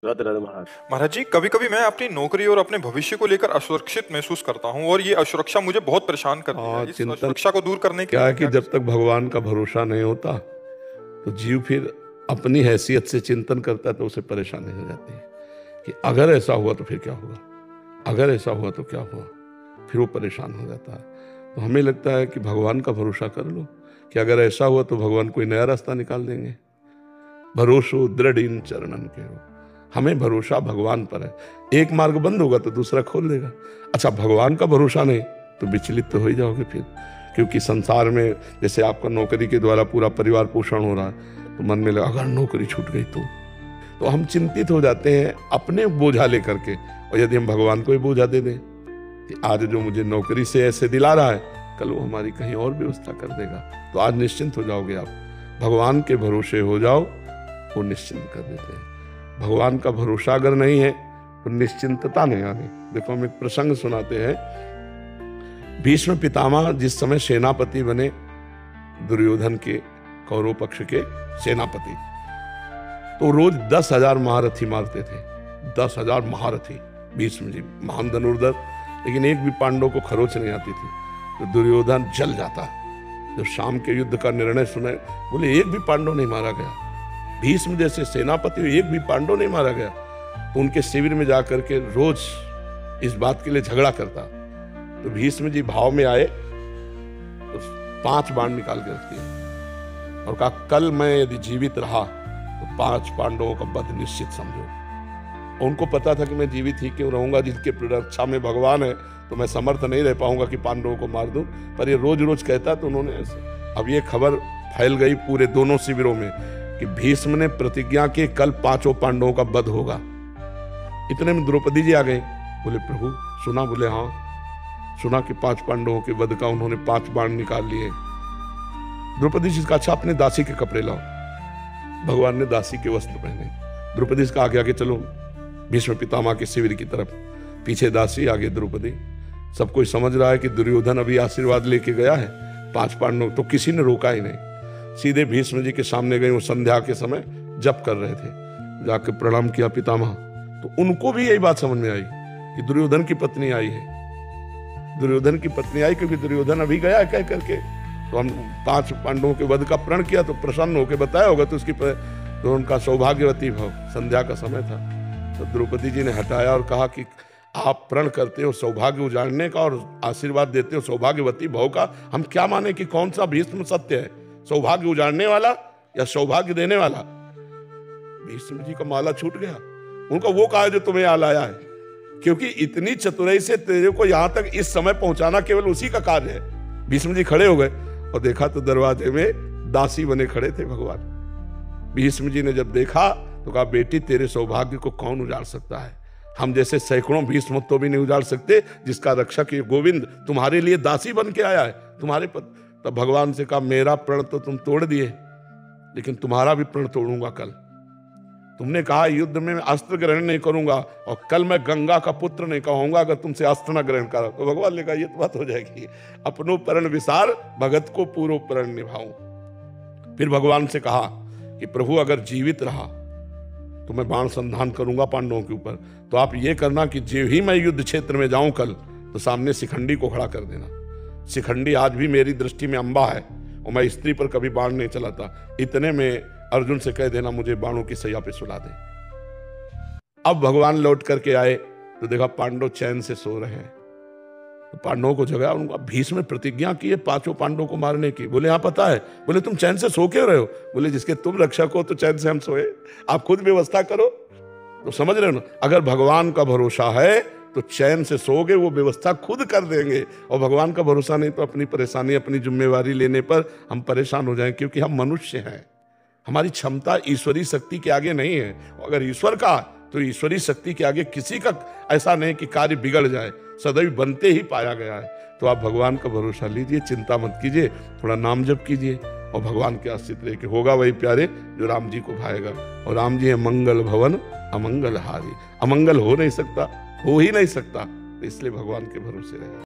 राधे राधे महाराज। महाराज जी, कभी कभी मैं अपनी नौकरी और अपने भविष्य को लेकर असुरक्षित महसूस करता हूँ और ये असुरक्षा मुझे बहुत परेशान करती है। इस चिंतन असुरक्षा को दूर करने के क्या लिए है मैं कि क्या कर जब तक भगवान का भरोसा नहीं होता तो जीव फिर अपनी हैसियत से चिंतन करता है तो उसे परेशानी हो जाती है कि अगर ऐसा हुआ तो फिर क्या होगा, अगर ऐसा हुआ तो क्या हुआ, फिर वो परेशान हो जाता है। तो हमें लगता है कि भगवान का भरोसा कर लो कि अगर ऐसा हुआ तो भगवान कोई नया रास्ता निकाल देंगे। भरोसो दृढ़ इन चरणन के हो, हमें भरोसा भगवान पर है। एक मार्ग बंद होगा तो दूसरा खोल देगा। अच्छा, भगवान का भरोसा नहीं तो विचलित तो हो ही जाओगे फिर, क्योंकि संसार में जैसे आपका नौकरी के द्वारा पूरा परिवार पोषण हो रहा है तो मन में लगा अगर नौकरी छूट गई तो हम चिंतित हो जाते हैं अपने बोझा लेकर के। और यदि हम भगवान को ही बोझा दे दें कि आज जो मुझे नौकरी से ऐसे दिला रहा है कल वो हमारी कहीं और व्यवस्था कर देगा, तो आज निश्चिंत हो जाओगे आप। भगवान के भरोसे हो जाओ, वो निश्चिंत कर देते हैं। भगवान का भरोसा अगर नहीं है तो निश्चिंतता नहीं आनी। देखो, हम एक प्रसंग सुनाते हैं। भीष्म पितामह जिस समय सेनापति बने, दुर्योधन के कौरव पक्ष के सेनापति, तो रोज 10,000 महारथी मारते थे। 10,000 महारथी भीष्म जी, महान धनुर्धर, लेकिन एक भी पांडव को खरोच नहीं आती थी। तो दुर्योधन जल जाता। जब शाम के युद्ध का निर्णय सुने, बोले एक भी पांडव नहीं मारा गया। भीष्म जैसे सेनापति, एक भी पांडव नहीं मारा गया। तो उनके शिविर में जाकर के रोज इस बात के लिए झगड़ा करता। तो भीष्म जी भाव में आए तो 5 बाण निकाल के रख दिए और कहा, कल मैं यदि जीवित रहा तो 5 पांडवों का वध निश्चित समझो। उनको पता था कि मैं जीवित ही क्यों रहूंगा, जिनके रक्षा में भगवान है तो मैं समर्थ नहीं रह पाऊंगा कि पांडवों को मार दूं। पर ये रोज रोज कहता तो उन्होंने ऐसे। अब ये खबर फैल गई पूरे दोनों शिविरों में कि भीष्म ने प्रतिज्ञा की कल 5 पांडवों का वध होगा। इतने में द्रौपदी जी आ गई। बोले प्रभु सुना? बोले हाँ सुना कि 5 पांडवों के वध का उन्होंने 5 बाण निकाल लिए। द्रौपदी जी का, अच्छा अपने दासी के कपड़े लाओ। भगवान ने दासी के वस्त्र पहने। द्रौपदी का आगे आगे चलो भीष्म पितामह के शिविर की तरफ, पीछे दासी आगे द्रौपदी। सब कोई समझ रहा है कि दुर्योधन अभी आशीर्वाद लेके गया है 5 पांडव, तो किसी ने रोका ही नहीं। सीधे भीष्म जी के सामने गए। वो संध्या के समय जप कर रहे थे। जाकर प्रणाम किया पितामह। तो उनको भी यही बात समझ में आई कि दुर्योधन की पत्नी आई है। दुर्योधन की पत्नी आई क्योंकि दुर्योधन अभी गया कह करके। तो हम 5 पांडवों के वध का प्रण किया तो प्रसन्न होकर बताया होगा, तो उसकी तो उनका सौभाग्यवती भाव। संध्या का समय था तो द्रौपदी जी ने हटाया और कहा कि आप प्रण करते हो सौभाग्य उजाड़ने का और आशीर्वाद देते हो सौभाग्यवती भाव का। हम क्या माने कि कौन सा भीष्म सत्य है, सौभाग्य उजाड़ने वाला या सौभाग्य देने वाला? भीष्म जी का माला छूट गया। उनका वो कहा जो तुम्हें यहाँ लाया है, क्योंकि इतनी चतुराई से तेरे को यहां तक इस समय पहुंचाना केवल उसी का कार्य है। भीष्म जी खड़े हो गए और देखा तो दरवाजे में दासी बने खड़े थे भगवान। भीष्म जी ने जब देखा तो कहा, बेटी तेरे सौभाग्य को कौन उजाड़ सकता है? हम जैसे सैकड़ों भीष्म तो भी नहीं उजाड़ सकते, जिसका रक्षक ये गोविंद तुम्हारे लिए दासी बन के आया है तुम्हारे पद। तब भगवान से कहा, मेरा प्रण तो तुम तोड़ दिए, लेकिन तुम्हारा भी प्रण तोड़ूंगा कल। तुमने कहा युद्ध में मैं अस्त्र ग्रहण नहीं करूंगा और कल मैं गंगा का पुत्र नहीं कहूंगा अगर तुमसे अस्त्र न ग्रहण करा। तो भगवान ने कहा ये तो बात हो जाएगी, अपनो प्रण विसार भगत को पूर्व प्रण निभाऊं। फिर भगवान से कहा कि प्रभु अगर जीवित रहा तो मैं बाण संधान करूंगा पांडवों के ऊपर। तो आप ये करना कि जो ही मैं युद्ध क्षेत्र में जाऊं कल, तो सामने शिखंडी को खड़ा कर देना। शिखंडी आज भी मेरी दृष्टि में अंबा है और मैं स्त्री पर कभी बाण नहीं चलाता। इतने में अर्जुन से कह देना मुझे बाणों की सैया पे सुला दे। अब भगवान लौट करके आए तो देखा पांडव चैन से सो रहे हैं। तो पांडवों को जगाया। उनको भीष्म ने प्रतिज्ञा की है 5 पांडवों को मारने की। बोले हाँ पता है। बोले तुम चैन से सो क्यों रहे हो? बोले जिसके तुम रक्षक हो तो चैन से हम सोए, आप खुद व्यवस्था करो। तो समझ रहे हो ना, अगर भगवान का भरोसा है तो चैन से सोओगे, वो व्यवस्था खुद कर देंगे। और भगवान का भरोसा नहीं तो अपनी परेशानी अपनी जिम्मेवारी लेने पर हम परेशान हो जाएं, क्योंकि हम मनुष्य हैं। हमारी क्षमता ईश्वरीय शक्ति के आगे नहीं है। अगर ईश्वर का तो ईश्वरीय शक्ति के आगे किसी का ऐसा नहीं कि कार्य बिगड़ जाए, सदैव बनते ही पाया गया है। तो आप भगवान का भरोसा लीजिए, चिंता मत कीजिए, थोड़ा नाम जप कीजिए और भगवान के आश्रित रह के होगा वही प्यारे जो राम जी को भाएगा। और राम जी है मंगल भवन अमंगल हारी। अमंगल हो नहीं सकता, हो ही नहीं सकता, तो इसलिए भगवान के भरोसे रहिए।